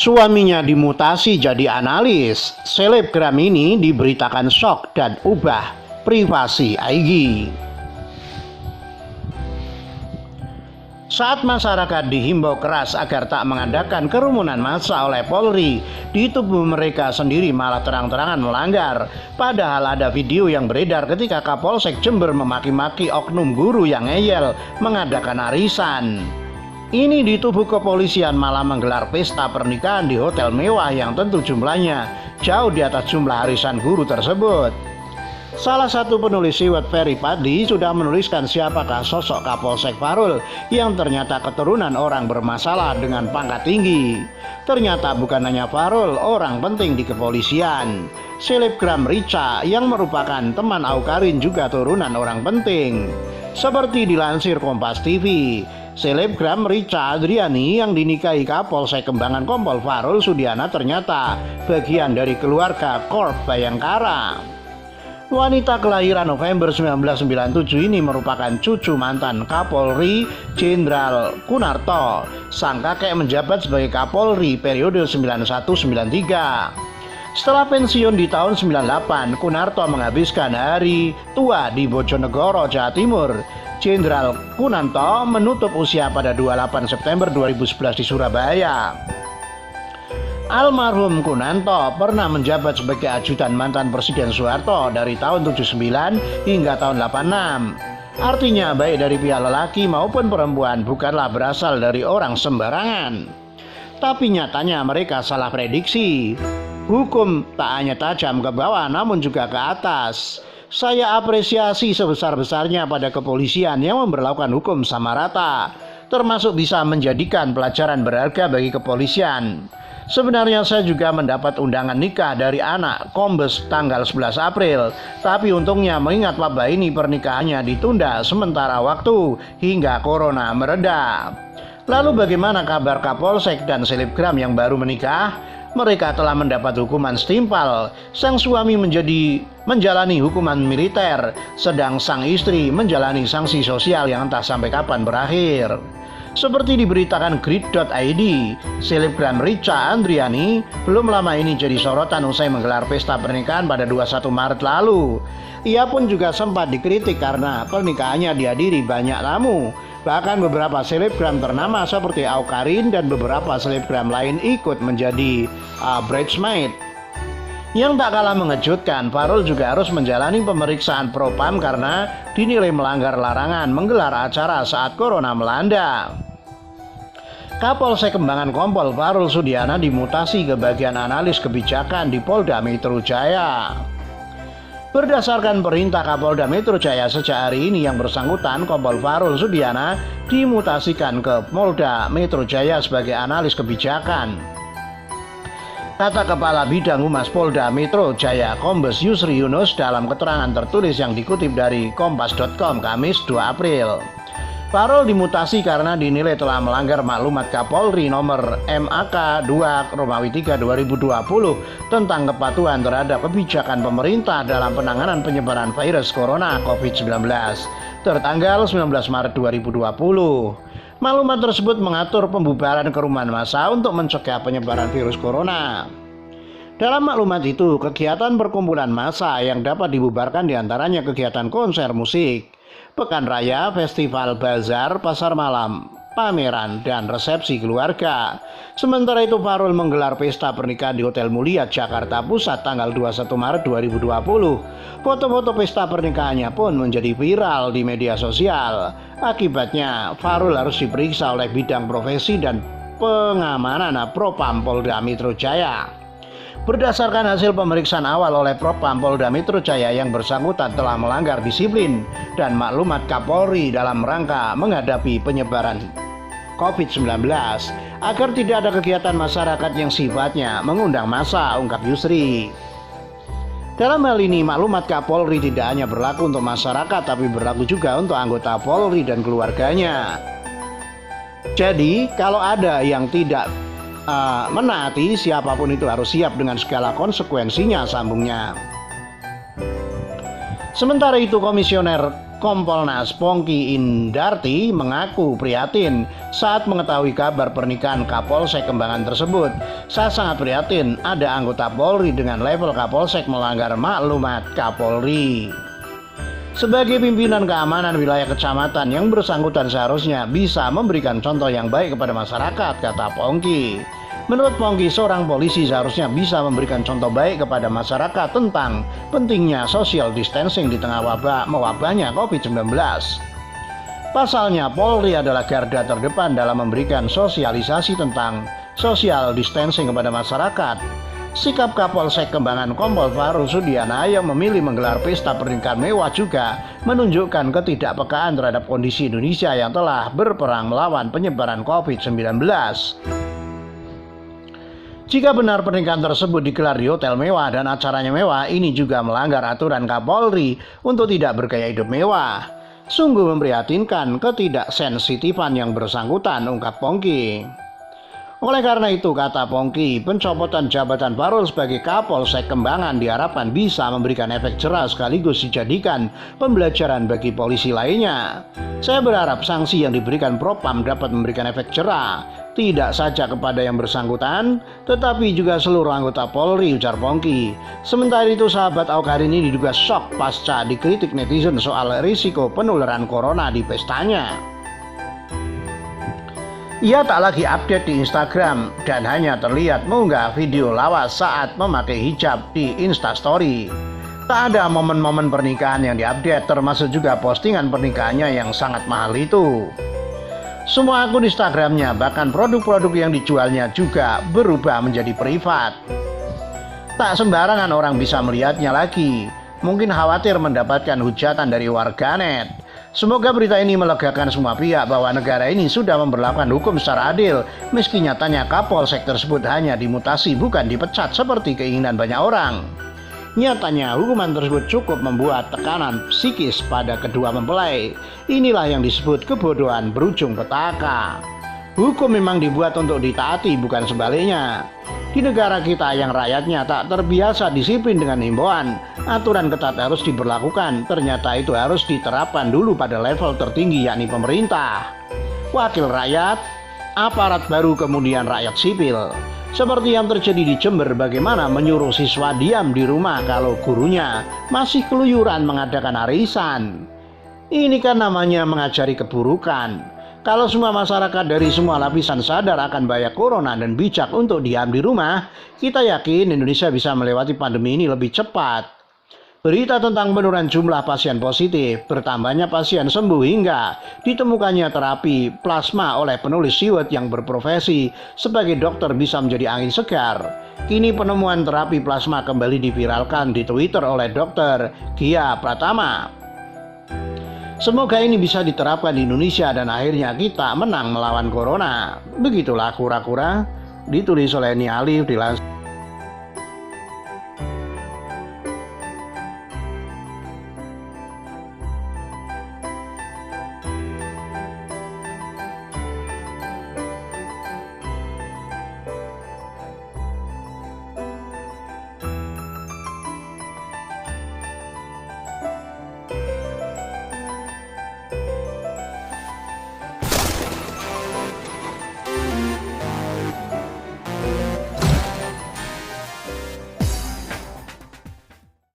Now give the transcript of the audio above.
Suaminya dimutasi jadi analis. Selebgram ini diberitakan shock dan ubah privasi IG. Saat masyarakat dihimbau keras agar tak mengadakan kerumunan massa oleh Polri, di tubuh mereka sendiri malah terang-terangan melanggar. Padahal ada video yang beredar ketika Kapolsek Jember memaki-maki oknum guru yang ngeyel mengadakan arisan. Ini di tubuh kepolisian malah menggelar pesta pernikahan di hotel mewah yang tentu jumlahnya jauh di atas jumlah arisan guru tersebut. Salah satu penulis Siwet Ferry Padli sudah menuliskan siapakah sosok Kapolsek Farul yang ternyata keturunan orang bermasalah dengan pangkat tinggi. Ternyata bukan hanya Farul, orang penting di kepolisian. Selebgram Richa yang merupakan teman Aukarin juga turunan orang penting. Seperti dilansir Kompas TV, selebgram Richa Adriani yang dinikahi Kapolsek Kembangan Kompol Farul Sudiana ternyata bagian dari keluarga Korp Bayangkara. Wanita kelahiran November 1997 ini merupakan cucu mantan Kapolri Jenderal Kunarto. Sang kakek menjabat sebagai Kapolri periode 91-93. Setelah pensiun di tahun 98, Kunarto menghabiskan hari tua di Bojonegoro, Jawa Timur. Jenderal Kunanto menutup usia pada 28 September 2011 di Surabaya. Almarhum Kunanto pernah menjabat sebagai ajudan mantan Presiden Soeharto dari tahun 79 hingga tahun 86. Artinya baik dari pihak lelaki maupun perempuan bukanlah berasal dari orang sembarangan. Tapi nyatanya mereka salah prediksi. Hukum tak hanya tajam ke bawah namun juga ke atas. Saya apresiasi sebesar-besarnya pada kepolisian yang memberlakukan hukum sama rata, termasuk bisa menjadikan pelajaran berharga bagi kepolisian. Sebenarnya saya juga mendapat undangan nikah dari anak Kombes tanggal 11 April, tapi untungnya mengingat wabah ini pernikahannya ditunda sementara waktu hingga corona mereda. Lalu bagaimana kabar Kapolsek dan selebgram yang baru menikah? Mereka telah mendapat hukuman setimpal. Sang suami menjalani hukuman militer, sedang sang istri menjalani sanksi sosial yang entah sampai kapan berakhir. Seperti diberitakan grid.id, selebgram Richa Andriani belum lama ini jadi sorotan usai menggelar pesta pernikahan pada 21 Maret lalu. Ia pun juga sempat dikritik karena pernikahannya dihadiri banyak tamu. Bahkan beberapa selebgram ternama seperti Aukarin dan beberapa selebgram lain ikut menjadi bridesmaid. Yang tak kalah mengejutkan, Farul juga harus menjalani pemeriksaan propam karena dinilai melanggar larangan menggelar acara saat corona melanda. Kapolsek Kembangan Kompol Farul Sudiana dimutasi ke bagian analis kebijakan di Polda Metro Jaya. Berdasarkan perintah Kapolda Metro Jaya sejak hari ini yang bersangkutan, Kompol Farul Sudiana dimutasikan ke Polda Metro Jaya sebagai analis kebijakan. Kata Kepala Bidang Humas Polda Metro Jaya Kombes Yusri Yunus dalam keterangan tertulis yang dikutip dari kompas.com Kamis 2 April. Farul dimutasi karena dinilai telah melanggar maklumat Kapolri nomor MAK 2/3 2020 tentang kepatuhan terhadap kebijakan pemerintah dalam penanganan penyebaran virus corona COVID-19 tertanggal 19 Maret 2020. Maklumat tersebut mengatur pembubaran kerumunan massa untuk mencegah penyebaran virus corona. Dalam maklumat itu, kegiatan perkumpulan massa yang dapat dibubarkan diantaranya kegiatan konser musik, pekan raya, festival, bazar, pasar malam, pameran, dan resepsi keluarga. Sementara itu Farul menggelar pesta pernikahan di Hotel Mulia, Jakarta Pusat tanggal 21 Maret 2020. Foto-foto pesta pernikahannya pun menjadi viral di media sosial. Akibatnya Farul harus diperiksa oleh bidang profesi dan pengamanan Propam Polda Metro Jaya. Berdasarkan hasil pemeriksaan awal oleh Propam Polda Metro Jaya, yang bersangkutan telah melanggar disiplin dan maklumat Kapolri dalam rangka menghadapi penyebaran COVID-19 agar tidak ada kegiatan masyarakat yang sifatnya mengundang massa, ungkap Yusri. Dalam hal ini maklumat Kapolri tidak hanya berlaku untuk masyarakat tapi berlaku juga untuk anggota Polri dan keluarganya. Jadi kalau ada yang tidak menaati, siapapun itu harus siap dengan segala konsekuensinya, sambungnya. Sementara itu, Komisioner Kompolnas Pongki Indarti mengaku prihatin saat mengetahui kabar pernikahan Kapolsek Kembangan tersebut. Saya sangat prihatin ada anggota Polri dengan level Kapolsek melanggar maklumat Kapolri. Sebagai pimpinan keamanan wilayah kecamatan, yang bersangkutan seharusnya bisa memberikan contoh yang baik kepada masyarakat, kata Pongki. Menurut Pongki, seorang polisi seharusnya bisa memberikan contoh baik kepada masyarakat tentang pentingnya social distancing di tengah mewabahnya COVID-19. Pasalnya, Polri adalah garda terdepan dalam memberikan sosialisasi tentang social distancing kepada masyarakat. Sikap Kapolsek Kembangan Kompol Fahrul Sudiana yang memilih menggelar pesta pernikahan mewah juga menunjukkan ketidakpekaan terhadap kondisi Indonesia yang telah berperang melawan penyebaran COVID-19. Jika benar pernikahan tersebut digelar di hotel mewah dan acaranya mewah, ini juga melanggar aturan Kapolri untuk tidak bergaya hidup mewah. Sungguh memprihatinkan ketidaksensitifan yang bersangkutan, ungkap Pongki. Oleh karena itu, kata Pongki, pencopotan jabatan Fahrul sebagai Kapolsek Kembangan diharapkan bisa memberikan efek jerah sekaligus dijadikan pembelajaran bagi polisi lainnya. Saya berharap sanksi yang diberikan Propam dapat memberikan efek jerah, tidak saja kepada yang bersangkutan, tetapi juga seluruh anggota Polri, ujar Pongki. Sementara itu, sahabat Ahok hari ini diduga shock pasca dikritik netizen soal risiko penularan corona di pestanya. Ia tak lagi update di Instagram dan hanya terlihat mengunggah video lawas saat memakai hijab di Instastory. Tak ada momen-momen pernikahan yang diupdate, termasuk juga postingan pernikahannya yang sangat mahal itu. Semua akun Instagramnya, bahkan produk-produk yang dijualnya juga berubah menjadi privat. Tak sembarangan orang bisa melihatnya lagi. Mungkin khawatir mendapatkan hujatan dari warganet. Semoga berita ini melegakan semua pihak bahwa negara ini sudah memberlakukan hukum secara adil, meski nyatanya Kapolsek tersebut hanya dimutasi bukan dipecat seperti keinginan banyak orang. Nyatanya hukuman tersebut cukup membuat tekanan psikis pada kedua mempelai. Inilah yang disebut kebodohan berujung petaka. Hukum memang dibuat untuk ditaati, bukan sebaliknya. Di negara kita yang rakyatnya tak terbiasa disiplin dengan himbauan, aturan ketat harus diberlakukan. Ternyata itu harus diterapkan dulu pada level tertinggi, yakni pemerintah, wakil rakyat, aparat baru, kemudian rakyat sipil. Seperti yang terjadi di Jember, bagaimana menyuruh siswa diam di rumah kalau gurunya masih keluyuran mengadakan arisan. Ini kan namanya mengajari keburukan. Kalau semua masyarakat dari semua lapisan sadar akan bahaya corona dan bijak untuk diam di rumah, kita yakin Indonesia bisa melewati pandemi ini lebih cepat. Berita tentang penurunan jumlah pasien positif, bertambahnya pasien sembuh hingga ditemukannya terapi plasma oleh penulis siwet yang berprofesi sebagai dokter bisa menjadi angin segar. Kini penemuan terapi plasma kembali diviralkan di Twitter oleh Dr. Gia Pratama. Semoga ini bisa diterapkan di Indonesia dan akhirnya kita menang melawan corona. Begitulah kura-kura, ditulis oleh Nia Alif, dilansir